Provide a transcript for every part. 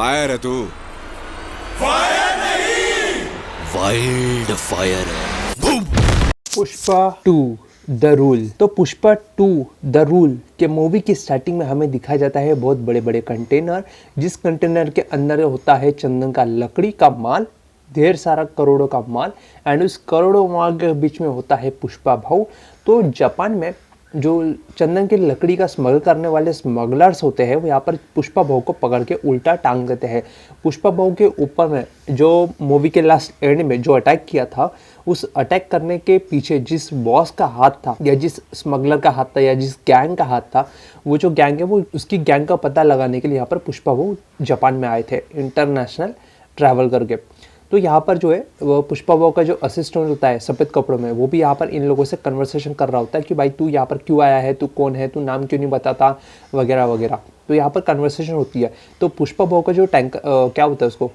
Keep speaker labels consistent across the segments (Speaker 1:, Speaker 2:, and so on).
Speaker 1: Fire है तू। Fire नहीं, वाइल्ड फायर है। बूम।
Speaker 2: Pushpa 2 the rule. तो पुष्पा 2 द रूल के मूवी की स्टार्टिंग में हमें दिखाया जाता है बहुत बड़े बड़े कंटेनर, जिस कंटेनर के अंदर होता है चंदन का लकड़ी का माल, ढेर सारा करोड़ों का माल, एंड उस करोड़ों माल के बीच में होता है पुष्पा भाऊ। तो जापान में जो चंदन की लकड़ी का स्मगल करने वाले स्मगलर्स होते हैं वो यहाँ पर पुष्पा भाऊ को पकड़ के उल्टा टांग देते हैं। पुष्पा भाऊ के ऊपर में जो मूवी के लास्ट एंड में जो अटैक किया था, उस अटैक करने के पीछे जिस बॉस का हाथ था या जिस स्मगलर का हाथ था या जिस गैंग का हाथ था, वो जो गैंग है वो उसकी गैंग का पता लगाने के लिए यहाँ पर पुष्पा भाऊ जापान में आए थे इंटरनेशनल ट्रैवल करके। तो यहाँ पर जो है वो पुष्पा भाऊ का जो असिस्टेंट होता है सफ़ेद कपड़ों में, वो भी यहाँ पर इन लोगों से कन्वर्सेशन कर रहा होता है कि भाई तू यहाँ पर क्यों आया है, तू कौन है, तू नाम क्यों नहीं बताता, वगैरह वगैरह। तो यहाँ पर कन्वर्सेशन होती है। तो पुष्पा भाऊ का जो टैंक क्या होता है उसको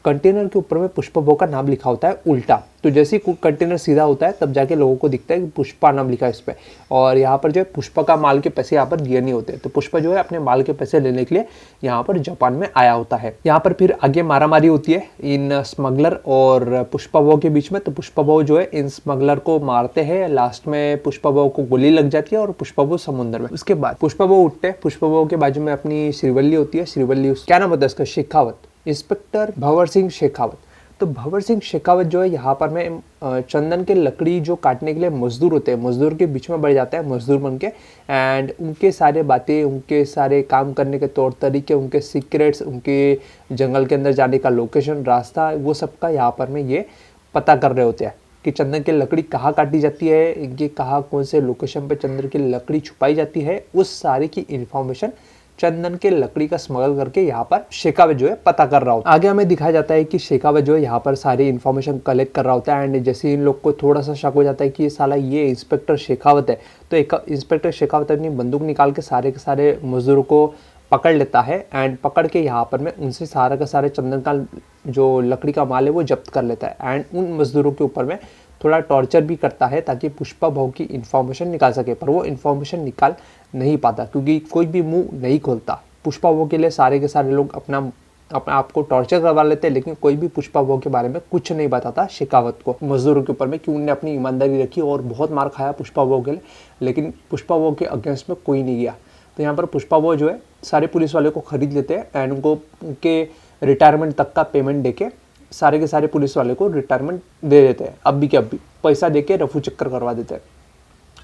Speaker 2: कंटेनर के ऊपर में पुष्पा भाऊ का नाम लिखा होता है उल्टा। तो जैसे ही कंटेनर सीधा होता है तब जाके लोगों को दिखता है कि पुष्पा नाम लिखा है इस पर, और यहाँ पर जो है पुष्पा का माल के पैसे यहाँ पर दिए नहीं होते। तो पुष्पा जो है अपने माल के पैसे लेने के लिए यहाँ पर जापान में आया होता है। यहाँ पर फिर आगे मारामारी होती है इन स्मगलर और पुष्पा भाऊ के बीच में। तो पुष्पा भाऊ जो है इन स्मगलर को मारते हैं, लास्ट में पुष्पा भाऊ को गोली लग जाती है और पुष्पा भाऊ समुद्र में। उसके बाद पुष्पा भाऊ उठते हैं, पुष्पा भाऊ के बाजू में अपनी श्रीवल्ली होती है, श्रीवल्ली क्या नाम होता है इसका, शेखावत, इंस्पेक्टर भंवर सिंह शेखावत। तो भंवर सिंह शेखावत जो है यहाँ पर में चंदन के लकड़ी जो काटने के लिए मजदूर होते हैं, मजदूर के बीच में बढ़ जाता है मजदूर बन के, एंड उनके सारे बातें, उनके सारे काम करने के तौर तरीके, उनके सीक्रेट्स, उनके जंगल के अंदर जाने का लोकेशन, रास्ता, वो सब का यहाँ पर में ये पता कर रहे होते हैं कि चंदन की लकड़ी कहाँ काटी जाती है, ये कहाँ कौन से लोकेशन पे चंदन की लकड़ी छुपाई जाती है, उस सारी की इन्फॉर्मेशन चंदन के लकड़ी का स्मगल करके यहाँ पर शेखावत जो है पता कर रहा होता है। आगे हमें दिखाया जाता है कि शेखावत जो है यहाँ पर सारी इन्फॉर्मेशन कलेक्ट कर रहा होता है, एंड जैसे इन लोग को थोड़ा सा शक हो जाता है कि ये साला ये इंस्पेक्टर शेखावत है, तो एक इंस्पेक्टर शेखावत अपनी बंदूक निकाल के सारे मजदूरों को पकड़ लेता है, एंड पकड़ के यहाँ पर में उनसे सारा का सारे चंदन का जो लकड़ी का माल है वो जब्त कर लेता है, एंड उन मजदूरों के ऊपर में थोड़ा टॉर्चर भी करता है ताकि पुष्पा भाऊ की इन्फॉर्मेशन निकाल सके। पर वो इन्फॉर्मेशन निकाल नहीं पाता क्योंकि कोई भी मुंह नहीं खोलता। पुष्पा भाऊ के लिए सारे के सारे लोग अपना आप को टॉर्चर करवा लेते हैं, लेकिन कोई भी पुष्पा भाऊ के बारे में कुछ नहीं बताता शेखावत को, मजदूरों के ऊपर में, कि उनने अपनी ईमानदारी रखी और बहुत मार खाया पुष्पा भाऊ के लिए, लेकिन पुष्पा भाऊ के अगेंस्ट में कोई नहीं गया। तो यहाँ पर पुष्पा भाऊ जो है सारे पुलिस वाले को खरीद लेते हैं, एंड उनको उनके रिटायरमेंट तक का पेमेंट देके सारे के सारे पुलिस वाले को रिटायरमेंट दे देते हैं, अब भी के अब भी पैसा देके रफू चक्कर करवा देते हैं,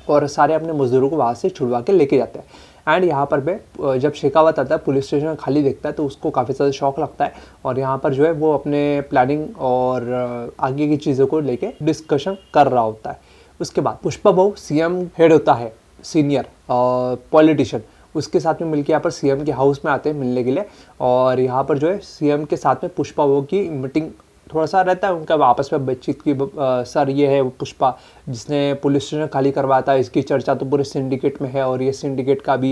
Speaker 2: और सारे अपने मजदूरों को वहाँ से छुड़वा के लेके जाते हैं। एंड यहाँ पर भी जब शेखावत आता है पुलिस स्टेशन खाली देखता है तो उसको काफ़ी ज़्यादा शौक लगता है, और यहाँ पर जो है वो अपने प्लानिंग और आगे की चीज़ों को लेके डिस्कशन कर रहा होता है। उसके बाद पुष्पा भाऊ सीएम हेड होता है, सीनियर पॉलिटिशियन, उसके साथ में मिलके यहाँ पर सीएम के हाउस में आते हैं मिलने के लिए, और यहाँ पर जो है सीएम के साथ में पुष्पा भाऊ की मीटिंग थोड़ा सा रहता है उनका आपस में बातचीत की। सर ये है वो पुष्पा जिसने पुलिस स्टेशन खाली करवाया था, इसकी चर्चा तो पूरे सिंडिकेट में है, और ये सिंडिकेट का भी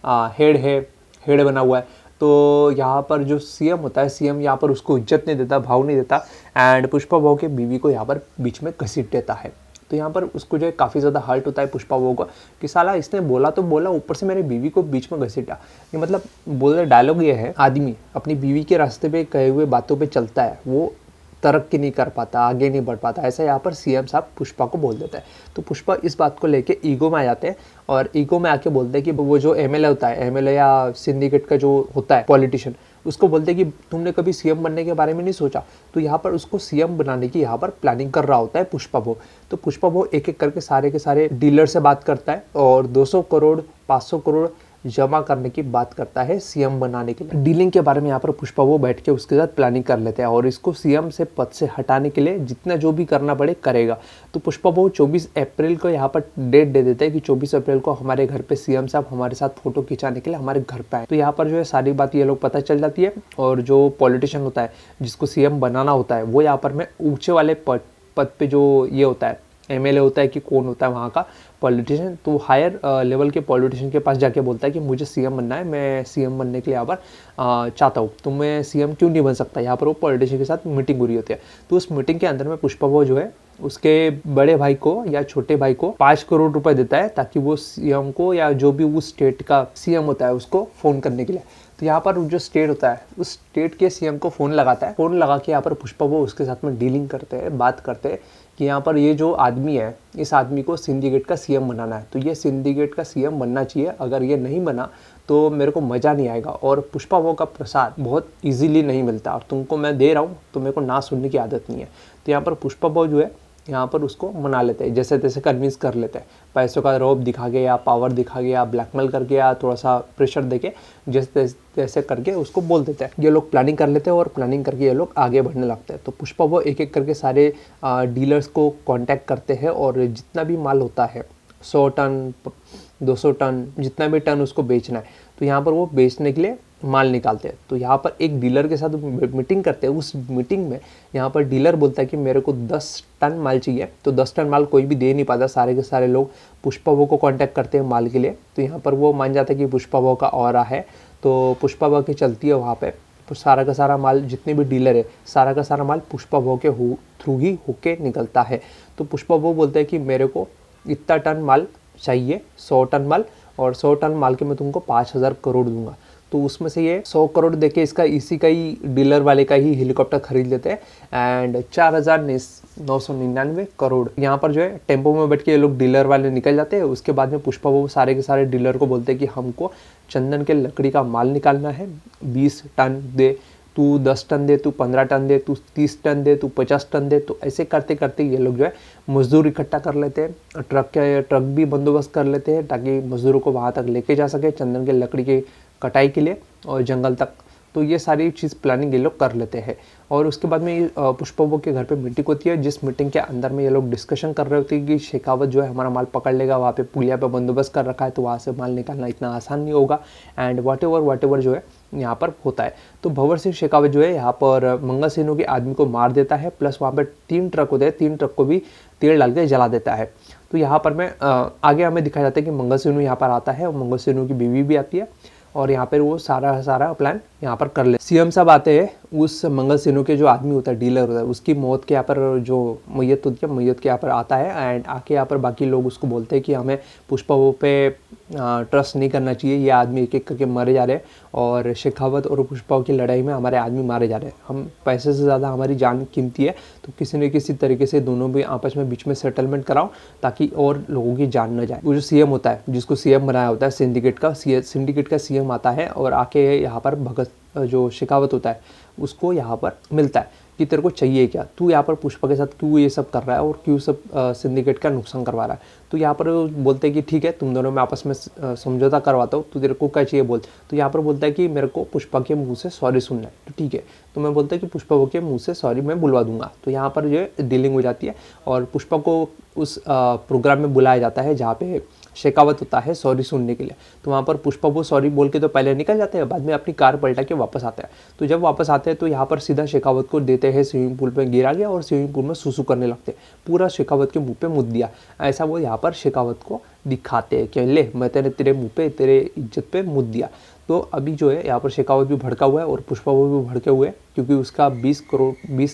Speaker 2: हेड बना हुआ है। तो यहाँ पर जो सीएम होता है, सीएम यहाँ पर उसको इज्जत नहीं देता, भाव नहीं देता, एंड पुष्पा भाऊ के बीवी को यहाँ पर बीच में घसीट देता है। तो यहाँ पर उसको जो है काफ़ी ज़्यादा हर्ट होता है पुष्पा भाऊ को कि साला इसने बोला तो बोला, ऊपर से मेरी बीवी को बीच में घसीटा। ये मतलब बोलने डायलॉग ये है, आदमी अपनी बीवी के रास्ते पे कहे हुए बातों पे चलता है, वो तरक्की नहीं कर पाता, आगे नहीं बढ़ पाता, ऐसा यहाँ पर सीएम साहब पुष्पा को बोल देता है। तो पुष्पा इस बात को लेके ईगो में आ जाते हैं, और ईगो में आके बोलते हैं कि वो जो एमएलए होता है, एमएलए या सिंडिकेट का जो होता है पॉलिटिशियन, उसको बोलते हैं कि तुमने कभी सीएम बनने के बारे में नहीं सोचा। तो यहाँ पर उसको सीएम बनाने की यहाँ पर प्लानिंग कर रहा होता है पुष्पा भाऊ। तो पुष्पा भाऊ एक एक करके सारे के सारे डीलर से बात करता है और 200 करोड़ 500 करोड़ जमा करने की बात करता है सीएम बनाने के लिए। डीलिंग के बारे में यहाँ पर पुष्पा वो बैठ के उसके साथ प्लानिंग कर लेते हैं, और इसको सीएम से पद से हटाने के लिए जितना जो भी करना पड़े करेगा। तो पुष्पा वो 24 अप्रैल को यहाँ पर डेट दे देते हैं कि 24 अप्रैल को हमारे घर पे सीएम साहब हमारे साथ फोटो खिंचाने के लिए हमारे घर पे आए। तो यहाँ पर जो है सारी बात ये लोग पता चल जाती है, और जो पॉलिटिशियन होता है जिसको सीएम बनाना होता है वो यहाँ पर में ऊंचे वाले पद पे जो ये होता है एमएलए होता है कि कौन होता है वहाँ का पॉलिटिशियन, तो हायर लेवल के पॉलिटिशियन के पास जाके बोलता है कि मुझे सीएम बनना है, मैं सीएम बनने के लिए यहाँ पर चाहता हूँ, तो मैं सीएम क्यों नहीं बन सकता। यहाँ पर वो पॉलिटिशियन के साथ मीटिंग हो रही होती है। तो उस मीटिंग के अंदर में पुष्पा वो जो है उसके बड़े भाई को या छोटे भाई को 5 करोड़ रुपए देता है ताकि वो सीएम को या जो भी उस स्टेट का सीएम होता है उसको फोन करने के लिए। तो यहाँ पर जो स्टेट होता है उस स्टेट के सीएम को फ़ोन लगाता है। फ़ोन लगा के यहाँ पर पुष्पा वो उसके साथ में डीलिंग करते हैं, बात करते हैं कि यहाँ पर ये जो आदमी है इस आदमी को सिंडिकेट का सीएम बनाना है, तो ये सिंडिकेट का सीएम बनना चाहिए। अगर ये नहीं बना तो मेरे को मज़ा नहीं आएगा और पुष्पा वो का प्रसाद बहुत इजीली नहीं मिलता और तुमको मैं दे रहा हूँ तो मेरे को ना सुनने की आदत नहीं है। तो यहाँ पर पुष्पा वो जो है यहाँ पर उसको मना लेते हैं, जैसे तैसे कन्विंस कर लेते हैं, पैसों का रौब दिखा के या पावर दिखा के या ब्लैकमेल करके या थोड़ा सा प्रेशर देके जैसे तैसे करके उसको बोल देते हैं। ये लोग प्लानिंग कर लेते हैं और प्लानिंग करके ये लोग आगे बढ़ने लगते हैं। तो पुष्पा वो एक एक करके सारे डीलर्स को कांटेक्ट करते हैं और जितना भी माल होता है 100 टन 200 टन जितना भी टन उसको बेचना है तो यहाँ पर वो बेचने के लिए माल निकालते हैं। तो यहाँ पर एक डीलर के साथ मीटिंग करते हैं। उस मीटिंग में यहाँ पर डीलर बोलता है कि मेरे को 10 टन माल चाहिए। तो 10 टन माल कोई भी दे नहीं पाता, सारे के सारे लोग पुष्पा वो को कांटेक्ट करते हैं माल के लिए। तो यहाँ पर वो मान जाता है कि पुष्पा वो का ऑरा है, तो पुष्पा वो की चलती है वहाँ पे। तो सारा का सारा माल जितने भी डीलर है सारा का सारा माल पुष्पा वो के थ्रू ही होके निकलता है। तो पुष्पा वो बोलते हैं कि मेरे को इतना टन माल चाहिए, 100 टन माल, और 100 टन माल के मैं तुमको 5,000 करोड़ दूंगा। तो उसमें से ये 100 करोड़ देके इसका इसी का ही डीलर वाले का ही हेलीकॉप्टर खरीद लेते हैं एंड 4,999 करोड़ यहाँ पर जो है टेम्पो में बैठ के ये लोग डीलर वाले निकल जाते हैं। उसके बाद में पुष्पा वो सारे के सारे डीलर को बोलते हैं कि हमको चंदन के लकड़ी का माल निकालना है, 20 टन दे, तू 10 टन दे, तू 15 टन दे, तू 30 टन दे, तू 50 टन दे। तो ऐसे करते करते ये लोग जो है मजदूर इकट्ठा कर लेते हैं, ट्रक भी बंदोबस्त कर लेते हैं ताकि मजदूरों को वहाँ तक लेके जा सके चंदन के लकड़ी के कटाई के लिए और जंगल तक। तो ये सारी चीज़ प्लानिंग ये लोग कर लेते हैं। और उसके बाद में पुष्पा वो के घर पे मीटिंग होती है, जिस मीटिंग के अंदर में ये लोग डिस्कशन कर रहे होते हैं कि शेखावत जो है हमारा माल पकड़ लेगा, वहाँ पे पुलिया पे बंदोबस्त कर रखा है तो वहाँ से माल निकालना इतना आसान नहीं होगा एंड वाट एवर जो है यहाँ पर होता है। तो भंवर सिंह शेखावत जो है यहाँ पर मंगल सिन्हा के आदमी को मार देता है, प्लस वहाँ पर 3 ट्रक होते हैं, 3 ट्रक को भी तेल डाल के जला देता है। तो यहाँ पर मैं आगे हमें दिखाया जाता है कि मंगल सिन्हा यहाँ पर आता है और मंगल सिन्हा की बीवी भी आती है और यहाँ पर वो सारा प्लान यहाँ पर कर ले। सीएम साहब आते हैं, उस मंगल सिन्हा के जो आदमी होता है डीलर होता है उसकी मौत के यहाँ पर जो मैयत होती है मैयत के यहाँ पर आता है एंड आके यहाँ पर बाकी लोग उसको बोलते हैं कि हमें पुष्पा वो पे ट्रस्ट नहीं करना चाहिए, ये आदमी एक एक करके मरे जा रहे हैं और शेखावत और पुष्पा की लड़ाई में हमारे आदमी मारे जा रहे हैं, हम पैसे से ज़्यादा हमारी जान कीमती है। तो किसी न किसी तरीके से दोनों भी आपस में बीच में सेटलमेंट कराओ ताकि और लोगों की जान न जाए। वो जो सीएम होता है जिसको सीएम बनाया होता है सिंडिकेट का सीएम आता है और आके यहाँ पर भगत जो शेखावत होता है उसको यहाँ पर मिलता है कि तेरे को चाहिए क्या, तू यहाँ पर पुष्पा के साथ क्यों ये सब कर रहा है और क्यों सब सिंडिकेट का नुकसान करवा रहा है। तो यहाँ पर बोलते हैं कि ठीक है तुम दोनों में आपस में समझौता करवाता हूँ, तो तेरे को क्या चाहिए बोल। तो यहाँ पर बोलता है कि मेरे को पुष्पा के मुंह से सॉरी सुनना है। तो ठीक है, तो मैं बोलता है कि पुष्पा के मुंह से सॉरी मैं बुलवा दूंगा। तो यहाँ पर जो है डीलिंग हो जाती है और पुष्पा को उस प्रोग्राम में बुलाया जाता है जहाँ पे शेखावत होता है सॉरी सुनने के लिए। तो वहाँ पर पुष्पा वो सॉरी बोल के तो पहले निकल जाते हैं, बाद में अपनी कार पलटा के वापस आते हैं। तो जब वापस आते हैं तो यहाँ पर सीधा शेखावत को देते हैं स्विमिंग पूल पे गिरा गया और स्विमिंग पूल में सुसु करने लगते हैं, पूरा शेखावत के मुंह पे मुद्द दिया। ऐसा वो यहाँ पर शेखावत को दिखाते हैं कि ले मैं तेरे मुँह पे तेरे इज्जत पे मुद्द दिया। तो अभी जो है यहाँ पर शेखावत भी भड़का हुआ है और पुष्पा वो भी भड़के हुए हैं क्योंकि उसका 20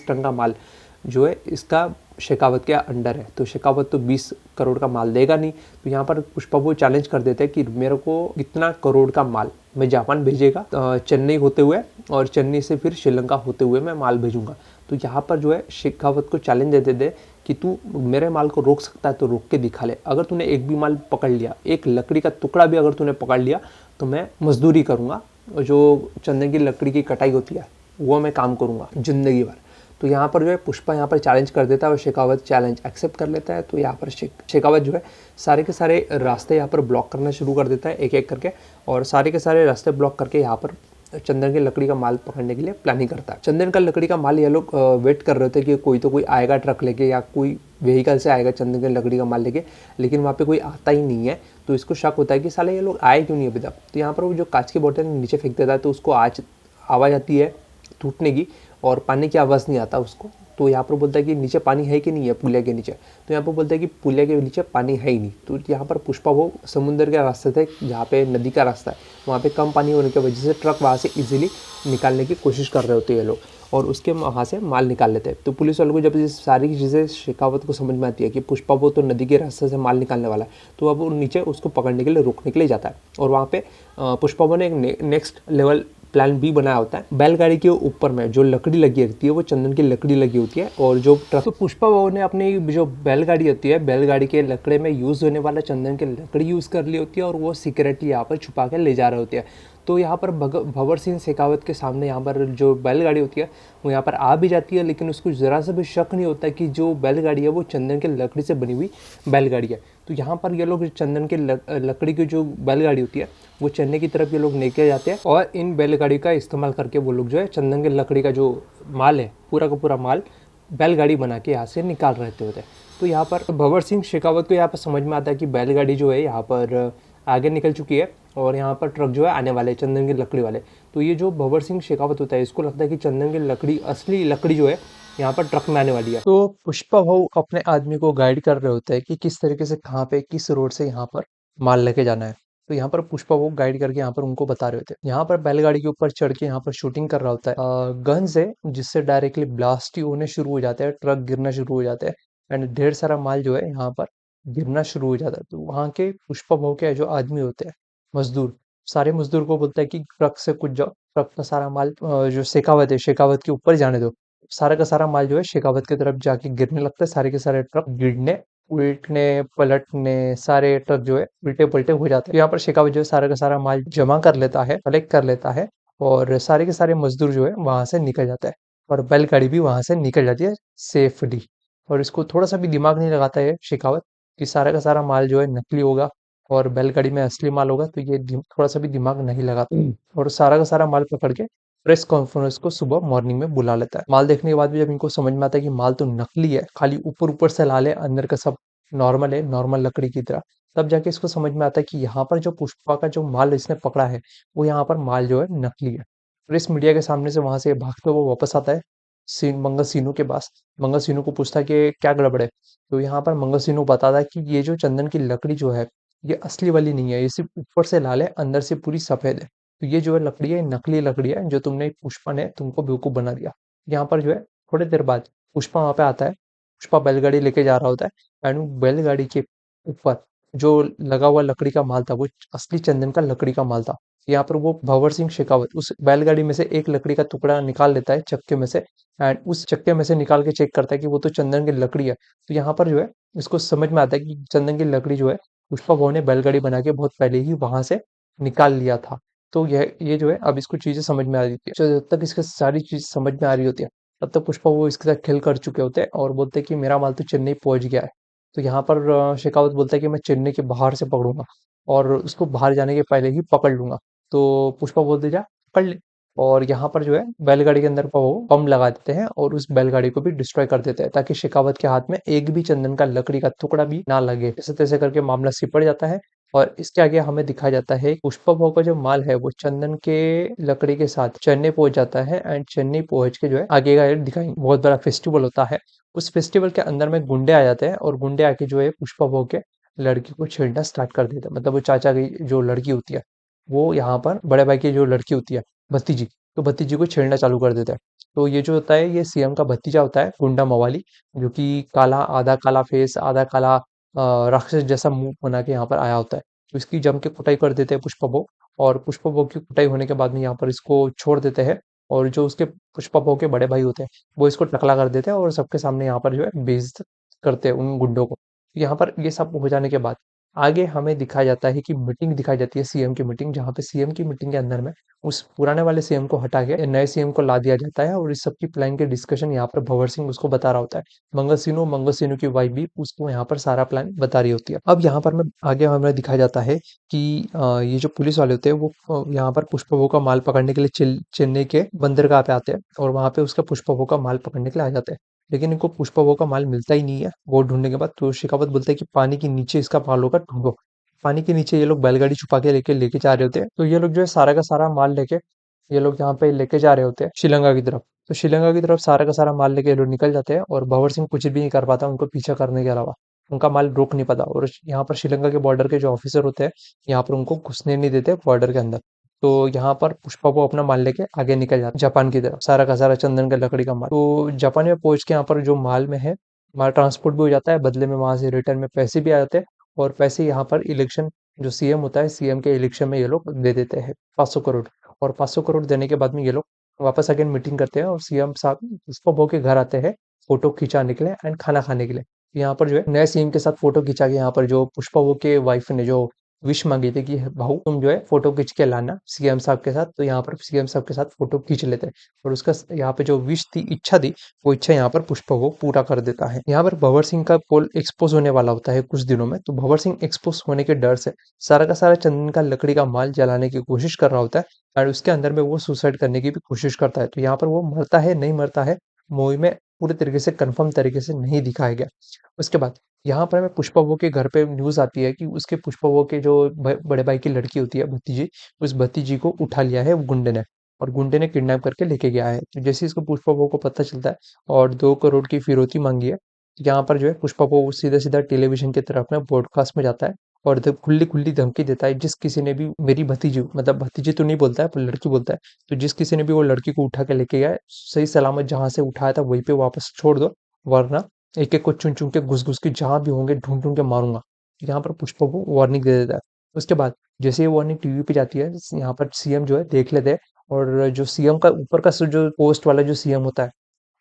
Speaker 2: टन का माल जो है इसका शेखावत के अंडर है। तो शेखावत तो 20 करोड़ का माल देगा नहीं। तो यहाँ पर पुष्पा वो चैलेंज कर देते हैं कि मेरे को इतना करोड़ का माल मैं जापान भेजेगा चेन्नई होते हुए और चेन्नई से फिर श्रीलंका होते हुए मैं माल भेजूंगा। तो यहाँ पर जो है शेखावत को चैलेंज देते थे कि तू मेरे माल को रोक सकता है तो रोक के दिखा ले। अगर तूने एक भी माल पकड़ लिया, एक लकड़ी का टुकड़ा भी अगर तूने पकड़ लिया तो मैं मजदूरी करूँगा, जो चंदन की लकड़ी की कटाई होती है वो मैं काम करूँगा जिंदगी भर। तो यहाँ पर जो है पुष्पा यहाँ पर चैलेंज कर देता है और शेखावत चैलेंज एक्सेप्ट कर लेता है। तो यहाँ पर शेखावत जो है सारे के सारे रास्ते यहाँ पर ब्लॉक करना शुरू कर देता है एक एक करके और सारे के सारे रास्ते ब्लॉक करके यहाँ पर चंदन की लकड़ी का माल पकड़ने के लिए प्लानिंग करता है। चंदन का लकड़ी का माल ये लोग वेट कर रहे थे कि कोई आएगा ट्रक लेके या कोई व्हीकल से आएगा चंदन की लकड़ी का माल लेके, लेकिन वहाँ पे कोई आता ही नहीं है। तो इसको शक होता है कि साले ये लोग आए क्यों नहीं अभी तक। तो यहाँ पर वो जो कांच की बोतल नीचे फेंक देता है तो उसको आवाज़ आती है टूटने की और पानी की आवाज़ नहीं आता उसको। तो यहाँ पर बोलता है कि नीचे पानी है कि नहीं है पुलिया के नीचे। तो यहाँ पर बोलता है कि पुलिया के नीचे पानी है ही नहीं। तो यहाँ पर पुष्पा वो समुद्र के रास्ते थे जहाँ पे नदी का रास्ता है, वहाँ पे कम पानी होने की वजह से ट्रक वहाँ से इजीली निकालने की कोशिश कर रहे होते हैं ये लोग और उसके वहाँ से माल निकाल लेते हैं। तो पुलिस वालों को जब ये सारी चीज़ें शेखावत को समझ में आती है कि पुष्पा वो तो नदी के रास्ते से माल निकालने वाला है, तो अब वो नीचे उसको पकड़ने के लिए रोकने के लिए जाता है और वहाँ पे पुष्पा वो ने एक नेक्स्ट लेवल प्लान बी बनाया होता है। बैलगाड़ी के ऊपर में जो लकड़ी लगी रहती है वो चंदन की लकड़ी लगी होती है, और जो ट्रक, तो पुष्पा बहू ने अपनी जो बैलगाड़ी होती है, बैलगाड़ी के लकड़े में यूज होने वाला चंदन की लकड़ी यूज कर ली होती है, और वो सिक्योरिटी यहाँ पर छुपा के ले जा रहे होते हैं। तो यहाँ पर भंवर सिंह शेखावत के सामने यहाँ पर जो बैलगाड़ी होती है वो यहाँ पर आ भी जाती है, लेकिन उसको ज़रा सा भी शक नहीं होता कि जो बैलगाड़ी है वो चंदन के लकड़ी से बनी हुई बैलगाड़ी है। तो यहाँ पर ये लोग चंदन के लकड़ी की जो बैलगाड़ी होती है वो चेन्नई की तरफ ये लोग लेके जाते हैं, और इन बैलगाड़ी का इस्तेमाल करके वो लोग जो है चंदन के लकड़ी का जो माल है पूरा का पूरा माल बैलगाड़ी बना के यहाँ से निकाल रहे होते हैं। तो यहाँ पर भंवर सिंह शेखावत को यहाँ पर समझ में आता है कि बैलगाड़ी जो है यहाँ पर आगे निकल चुकी है, और यहाँ पर ट्रक जो है आने वाले चंदन की लकड़ी वाले। तो ये जो भंवर सिंह शेखावत होता है इसको लगता है कि चंदन की लकड़ी, असली लकड़ी जो है यहाँ पर ट्रक में आने वाली है। तो पुष्पा भाऊ अपने आदमी को गाइड कर रहे होते हैं कि किस तरीके से कहाँ पे किस रोड से यहाँ पर माल लेके जाना है। तो यहाँ पर पुष्पा भाऊ गाइड करके यहाँ पर उनको बता रहे होते हैं। यहाँ पर बैलगाड़ी के ऊपर चढ़ के यहाँ पर शूटिंग कर रहा होता है गन से, जिससे डायरेक्टली ब्लास्ट ही होने शुरू हो जाते हैं, ट्रक गिरना शुरू हो जाते हैं, एंड ढेर सारा माल जो है यहाँ पर गिरना शुरू हो जाता है। तो वहाँ के पुष्पा भाऊ के जो आदमी होते हैं, मजदूर, सारे मजदूर को बोलता है कि ट्रक से कुछ जाओ, ट्रक का सारा माल जो शेखावत है शेखावत के ऊपर जाने दो। सारा का सारा माल जो है शेखावत की तरफ जाके गिरने लगता है, सारे के सारे ट्रक गिरने, उल्टने, पलटने, सारे ट्रक जो है उल्टे पलटे हो जाते हैं। तो यहाँ पर शेखावत जो है सारा का सारा माल जमा कर लेता है, कलेक्ट कर लेता है, और सारे के सारे मजदूर जो है वहां से निकल जाता है, और बैलगाड़ी भी वहां से निकल जाती है सेफली। और इसको थोड़ा सा भी दिमाग नहीं लगाता है शेखावत कि सारा का सारा माल जो है नकली होगा और बैलगाड़ी में असली माल होगा, तो ये थोड़ा सा भी दिमाग नहीं लगाता, और सारा का सारा माल पकड़ के प्रेस कॉन्फ्रेंस को सुबह मॉर्निंग में बुला लेता है। माल देखने के बाद भी जब इनको समझ में आता है कि माल तो नकली है, खाली ऊपर ऊपर से लाल है, अंदर का सब नॉर्मल है, नॉर्मल लकड़ी की तरह, तब जाके इसको समझ में आता है कि यहाँ पर जो पुष्पा का जो माल इसने पकड़ा है वो यहाँ पर माल जो है नकली है। प्रेस मीडिया के सामने से वहां से भागते हुए वो वापस आता है मंगल सीनू के पास। मंगल सीनू को पूछता है कि क्या गड़बड़ है। तो यहाँ पर मंगल सिन्हा बताता है कि ये जो चंदन की लकड़ी जो है ये असली वाली नहीं है, ये सिर्फ ऊपर से लाल है, अंदर से पूरी सफेद है। तो ये जो है लकड़ी है नकली लकड़ी है, जो तुमने पुष्पा ने तुमको बेवकूफ बना दिया। यहाँ पर जो है थोड़ी देर बाद पुष्पा वहां पे आता है। पुष्पा बैलगाड़ी लेके जा रहा होता है, एंड बैलगाड़ी के ऊपर जो लगा हुआ लकड़ी का माल था वो असली चंदन का लकड़ी का माल था। यहाँ पर वो भंवर सिंह शेखावत उस बैलगाड़ी में से एक लकड़ी का टुकड़ा निकाल लेता है चक्के में से, एंड उस चक्के में से निकाल के चेक करता है कि वो तो चंदन की लकड़ी है। तो यहाँ पर जो है इसको समझ में आता है कि चंदन की लकड़ी जो है पुष्पा भाऊ ने बैलगाड़ी बना के बहुत पहले ही वहां से निकाल लिया था। तो ये जो है अब इसको चीजें समझ में आ रही थी। जब तक इसके सारी चीज समझ में आ रही होती है तब तक पुष्पा वो इसके साथ खेल कर चुके होते हैं, और बोलते हैं कि मेरा माल तो चेन्नई पहुंच गया है। तो यहाँ पर शेखावत बोलता है कि मैं चेन्नई के बाहर से पकड़ूंगा, और उसको बाहर जाने के पहले ही पकड़ लूंगा। तो पुष्पा बोलते जा पकड़ ले। और यहाँ पर जो है बैलगाड़ी के अंदर वो बम लगा देते हैं और उस बैलगाड़ी को भी डिस्ट्रॉय कर देते हैं, ताकि शेखावत के हाथ में एक भी चंदन का लकड़ी का टुकड़ा भी ना लगे। जैसे तैसे करके मामला सिपट जाता है, और इसके आगे हमें दिखाया जाता है पुष्पा भाऊ का जो माल है वो चंदन के लकड़ी के साथ चेन्नई पहुंच जाता है, एंड चेन्नई पहुंच के जो है आगे का दिखाई बहुत बड़ा फेस्टिवल होता है। उस फेस्टिवल के अंदर में गुंडे आ जाते हैं, और गुंडे आके जो है पुष्पा भाऊ के लड़की को छेड़ना स्टार्ट कर देते हैं। मतलब वो चाचा की जो लड़की होती है वो यहाँ पर बड़े भाई की जो लड़की होती है भतीजी, तो भतीजी को छेड़ना चालू कर देता है। तो ये जो होता है ये सीएम का भतीजा होता है गुंडा मवाली, जो कि काला, आधा काला फेस, आधा काला राक्षस जैसा मुंह बना के यहाँ पर आया होता है। तो इसकी जम के कुटाई कर देते हैं पुष्पा भाऊ, और पुष्पा भाऊ की कुटाई होने के बाद में यहाँ पर इसको छोड़ देते हैं, और जो उसके पुष्पा भाऊ के बड़े भाई होते हैं वो इसको टकला कर देते हैं, और सबके सामने यहाँ पर जो है बेइज्जत करते हैं उन गुंडों को। यहाँ पर ये सब हो जाने के बाद आगे हमें दिखाया जाता है कि मीटिंग दिखाई जाती है, सीएम की मीटिंग, जहाँ पे सीएम की मीटिंग के अंदर में उस पुराने वाले सीएम को हटा के नए सीएम को ला दिया जाता है, और इस सब की प्लान के डिस्कशन यहाँ पर भंवर सिंह उसको बता रहा होता है। मंगल सिन्नू की वाइफ भी उसको यहाँ पर सारा प्लान बता रही होती है। अब यहाँ पर मैं आगे हमें दिखाया जाता है कि ये जो पुलिस वाले होते हैं वो यहाँ पर पुष्पा भाऊ का माल पकड़ने के लिए चेन्नई के बंदरगाह पे आते हैं, और वहां पे उसका पुष्पा भाऊ का माल पकड़ने के लिए आ जाते हैं। लेकिन इनको पुष्पा भाऊ का माल मिलता ही नहीं है। बहुत ढूंढने के बाद तो शेखावत बोलते हैं कि पानी के नीचे इसका माल होगा, ढूंढो। पानी के नीचे ये लोग बैलगाड़ी छुपा के लेके लेके जा रहे होते हैं। तो ये लोग जो है सारा का सारा माल लेके ये लोग यहाँ पे लेके जा रहे होते हैं श्रीलंका की तरफ। तो श्रीलंका की तरफ सारा का सारा माल लेके ये लोग निकल जाते हैं, और भंवर सिंह कुछ भी नहीं कर पाता उनको पीछा करने के अलावा, उनका माल रोक नहीं पाता। और यहाँ पर श्रीलंका के बॉर्डर के जो ऑफिसर होते हैं यहाँ पर उनको घुसने नहीं देते बॉर्डर के अंदर। तो यहाँ पर पुष्पा को अपना माल लेके आगे निकल जाता है जापान की तरफ, सारा का सारा चंदन का लकड़ी का माल। तो जापान में पहुंच के यहाँ पर जो माल में है, माल ट्रांसपोर्ट भी हो जाता है, बदले में वहां से रिटर्न में पैसे भी आ जाते हैं, और पैसे यहाँ पर इलेक्शन जो सीएम होता है सीएम के इलेक्शन में ये लोग दे देते हैं 500 करोड़। और 500 करोड़ देने के बाद में ये लोग वापस अगेन मीटिंग करते हैं और सीएम साहब पुष्पा बहू के घर आते हैं फोटो खिंचाने के लिए एंड खाना खाने के लिए। यहाँ पर जो है नए सीएम के साथ फोटो खिंचा के यहाँ पर जो पुष्पा बहू के वाइफ ने जो विश मांगी थी कि भाऊ तुम जो है फोटो खींच के लाना सीएम साहब के साथ, तो यहाँ पर सीएम साहब के साथ फोटो खींच लेते हैं और उसका यहाँ पे जो विश थी, इच्छा थी, वो इच्छा यहाँ पर पुष्पा वो पूरा कर देता है। यहाँ पर भंवर सिंह का पोल एक्सपोज होने वाला होता है कुछ दिनों में, तो भंवर सिंह एक्सपोज होने के डर से सारा का सारा चंदन का लकड़ी का माल जलाने की कोशिश कर रहा होता है और उसके अंदर में वो सुसाइड करने की भी कोशिश करता है। तो यहाँ पर वो मरता है नहीं मरता है मूवी में पूरे तरीके से कंफर्म तरीके से नहीं दिखाया गया। उसके बाद यहाँ पर हमें पुष्पा वो के घर पे न्यूज़ आती है कि उसके पुष्पा वो के जो बड़े भाई की लड़की होती है भतीजी, उस भतीजी को उठा लिया है गुंडे ने और गुंडे ने किडनैप करके लेके गया है। तो जैसे इसको पुष्पा वो को पता चलता है और 2 करोड़ की फिरौती मांगी है, यहाँ पर जो है पुष्पा वो सीधा सीधा टेलीविजन की तरफ में ब्रॉडकास्ट में जाता है और खुली खुली धमकी देता है जिस किसी ने भी मेरी भतीजी, मतलब भतीजी तो नहीं बोलता है पर लड़की बोलता है, तो जिस किसी ने भी वो लड़की को उठा के लेके गया है सही सलामत जहां से उठाया था वहीं पे वापस छोड़ दो, वरना एक एक को चुन चुन के घुस घुस के जहां भी होंगे ढूंढ ढूंढ के मारूंगा। यहाँ पर पुष्पा को वार्निंग दे देता है। उसके बाद जैसे ये वार्निंग टीवी पे जाती है, यहाँ पर सीएम जो है देख लेते हैं और जो सीएम का ऊपर का जो पोस्ट वाला जो सीएम होता है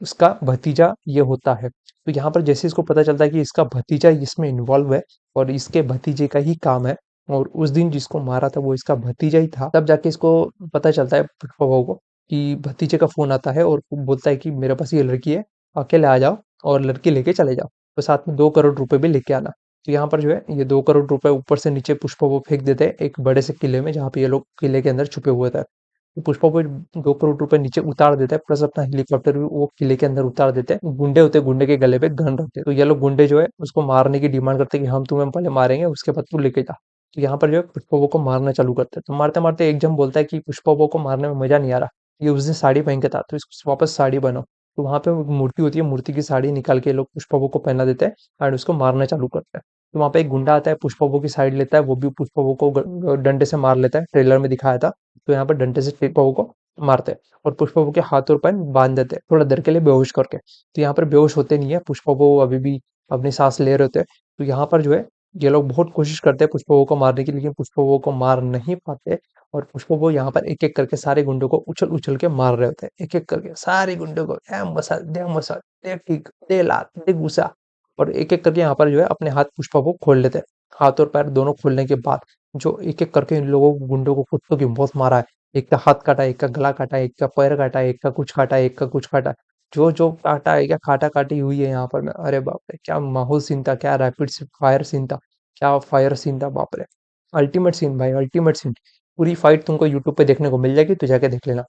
Speaker 2: उसका भतीजा ये होता है। तो यहाँ पर जैसे इसको पता चलता है कि इसका भतीजा इसमें इन्वॉल्व है और इसके भतीजे का ही काम है और उस दिन जिसको मारा था वो इसका भतीजा ही था, तब जाके इसको पता चलता है पुष्पा बहू को कि भतीजे का फोन आता है और बोलता है कि मेरे पास ये लड़की है, अकेले आ जाओ और लड़की लेके चले जाओ, तो साथ में 2 करोड़ रुपए भी लेके आना। तो यहाँ पर जो है ये 2 करोड़ रुपए ऊपर से नीचे पुष्पा वो फेंक देते हैं एक बड़े से किले में जहाँ पे ये लोग किले के अंदर छुपे हुए थे। तो पुष्पा वो 2 करोड़ रुपए नीचे उतार देता है प्लस अपना हेलीकॉप्टर भी वो किले के अंदर उतार देते हैं। गुंडे होते हैं, गुंडे के गले पे गन रहते हैं, तो ये लोग गुंडे जो है उसको मारने की डिमांड करते हैं कि हम तुम्हें पहले मारेंगे उसके बाद तू लेके जा। तो यहाँ पर जो है पुष्पा वो को मारना चालू करते हैं, तो मारते मारते एक जन बोलता है कि पुष्पा वो को मारने में मजा नहीं आ रहा, ये उस दिन साड़ी पहन के था तो इसको वापस साड़ी बनाओ। तो वहां पे एक मूर्ति होती है, मूर्ति की साड़ी निकाल के ये लोग पुष्पा को पहना देते हैं एंड उसको मारना चालू करते हैं। तो वहां पे एक गुंडा आता है, पुष्पा की साइड लेता है, वो भी पुष्पा को डंडे से मार लेता है, ट्रेलर में दिखाया था। तो यहाँ पर डंडे से पुष्पा को मारते हैं और पुष्पा के हाथ और पैर बांध देते हैं थोड़ा देर के लिए बेहोश करके। तो यहाँ पर बेहोश होते नहीं है, पुष्पा अभी भी अपनी सांस ले रहे होते हैं। तो यहाँ पर जो है ये लोग बहुत कोशिश करते हैं पुष्पा को मारने की, लेकिन पुष्पा को मार नहीं पाते और पुष्पा यहाँ पर एक एक करके सारे गुंडों को उछल उछल के मार रहे होते हैं, एक एक करके सारे गुंडों को दे मसाल दे ठीक दे लात दे गुस्सा, और एक एक करके यहाँ पर जो है अपने हाथ पुष्पा को खोल लेते हैं। हाथ और पैर दोनों खोलने के बाद जो एक एक करके इन लोगों को गुंडों को कुत्तों की मौत मारा है, एक का हाथ काटा, एक का गला काटा, एक का पैर काटा, एक का कुछ काटा, एक का कुछ काटा, जो जो काटा है, क्या काटा काटी हुई है यहाँ पर मैं, अरे बाप रे क्या माहौल सीन था, क्या रैपिड फायर सीन था, क्या फायर सीन था, बाप रे अल्टीमेट सीन भाई, अल्टीमेट सीन। पूरी फाइट तुमको यूट्यूब पे देखने को मिल जाएगी, तो जाके देख लेना।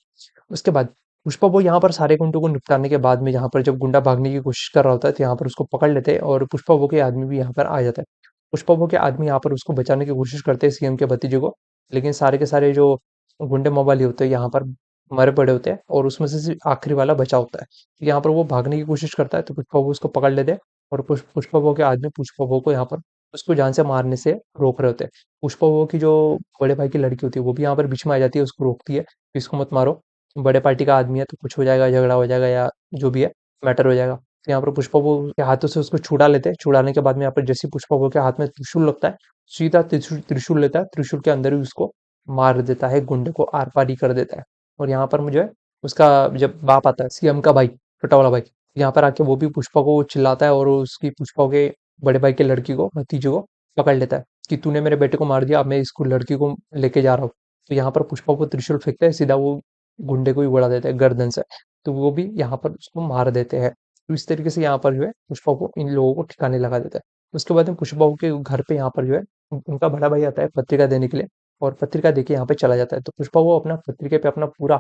Speaker 2: उसके बाद पुष्पा वो यहाँ पर सारे गुंडों को निपटाने के बाद में यहाँ पर जब गुंडा भागने की कोशिश कर रहा होता है तो यहाँ पर उसको पकड़ लेते हैं और पुष्पा वो के आदमी भी यहाँ पर आ जाता है। पुष्पा वो के आदमी यहाँ पर उसको बचाने की कोशिश करते हैं सीएम के भतीजे को, लेकिन सारे के सारे जो गुंडे मोबाइल होते हैं यहाँ पर मरे पड़े होते हैं और उसमें से सिर्फ आखिरी वाला बचा होता है। तो यहाँ पर वो भागने की कोशिश करता है तो पुष्पा वो उसको पकड़ लेते हैं और पुष्पा वो के आदमी पुष्पा वो को यहाँ पर उसको जान से मारने से रोक रहे होते हैं। पुष्पा वो की जो बड़े भाई की लड़की होती है वो भी यहाँ पर बीच में आ जाती है, उसको रोकती है कि इसको मत मारो, बड़े पार्टी का आदमी है तो कुछ हो जाएगा, झगड़ा हो जाएगा या जो भी है मैटर हो जाएगा। तो यहाँ पर पुष्पा वो के हाथों से उसको छुड़ा लेते हैं, छुड़ाने के बाद में यहाँ पर जैसे पुष्पा वो के हाथ में त्रिशूल लगता है, सीधा त्रिशूल त्रिशूल लेता है, त्रिशूल के अंदर ही उसको मार देता है, गुंडे को आर पार ही कर देता है। और यहाँ पर मुझे उसका जब बाप आता है सीएम का भाई, छोटा वाला भाई, यहाँ पर आके वो भी पुष्पा को चिल्लाता है और उसकी पुष्पा के बड़े भाई के लड़की को, भतीजे को पकड़ लेता है कि तूने मेरे बेटे को मार दिया, अब मैं इसको लड़की को लेके जा रहा हूँ। तो यहाँ पर पुष्पा को त्रिशूल फेंकता है, सीधा वो गुंडे को ही उड़ा देते हैं गर्दन से, तो वो भी यहाँ पर उसको मार देते हैं। तो इस तरीके से यहाँ पर जो है पुष्पा को इन लोगों को ठिकाने लगा देता है। उसके बाद में पुष्पा के घर पे यहाँ पर जो है उनका बड़ा भाई आता है पत्रिका देने के लिए और पत्रिका देके यहाँ पे चला जाता है। तो पुष्पा वो अपना पत्रिका पे अपना पूरा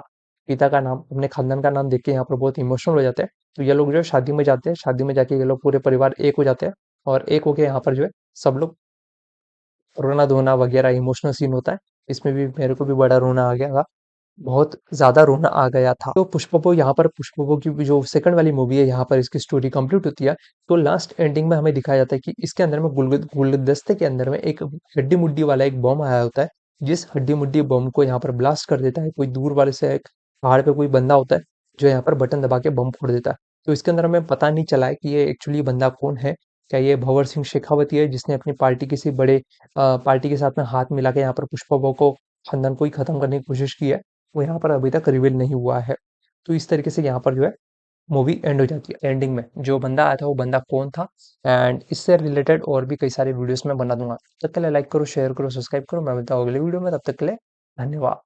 Speaker 2: पिता का नाम, अपने खानदान का नाम देख के यहाँ पर बहुत इमोशनल हो जाते हैं। तो ये लोग जो है शादी में जाते हैं, शादी में जाके ये लोग पूरे परिवार एक हो जाते हैं और एक होके यहाँ पर जो है सब लोग रोना-धोना वगैरह इमोशनल सीन होता है। इसमें भी मेरे को भी बड़ा रोना आ गया था। बहुत ज़्यादा रोना आ गया था। तो पुष्पा यहाँ पर पुष्पा की भी जो सेकंड वाली मूवी है यहाँ पर इसकी स्टोरी कंप्लीट होती है। तो लास्ट एंडिंग में हमें दिखाया जाता है कि इसके अंदर में गुलदस्ते के अंदर में एक हड्डी-मुड्डी वाला एक बम आया होता है। जिस हड्डी-मुड्डी बम को यहाँ पर ब्लास्ट कर देता है कोई दूर वाले से एक पहाड़ पे कोई बंदा होता है, जो यहाँ पर बटन दबा के बम फोड़ देता है। तो इसके अंदर हमें पता नहीं चला है कि ये एक्चुअली बंदा कौन है? क्या ये भंवर सिंह शेखावती है जिसने अपनी पार्टी किसी बड़े पार्टी के साथ में हाथ मिला के यहाँ पर पुष्पा को खानदान को ही खत्म करने की कोशिश की है, वो यहाँ पर अभी तक रिवील नहीं हुआ है। तो इस तरीके से यहाँ पर जो है मूवी एंड हो जाती है। एंडिंग में जो बंदा आया था वो बंदा कौन था, एंड इससे रिलेटेड और भी कई सारे वीडियोस मैं बना दूंगा। तब तक के लिए लाइक करो, शेयर करो, सब्सक्राइब करो। मैं मिलता हूँ अगले वीडियो में, तब तक के लिए धन्यवाद।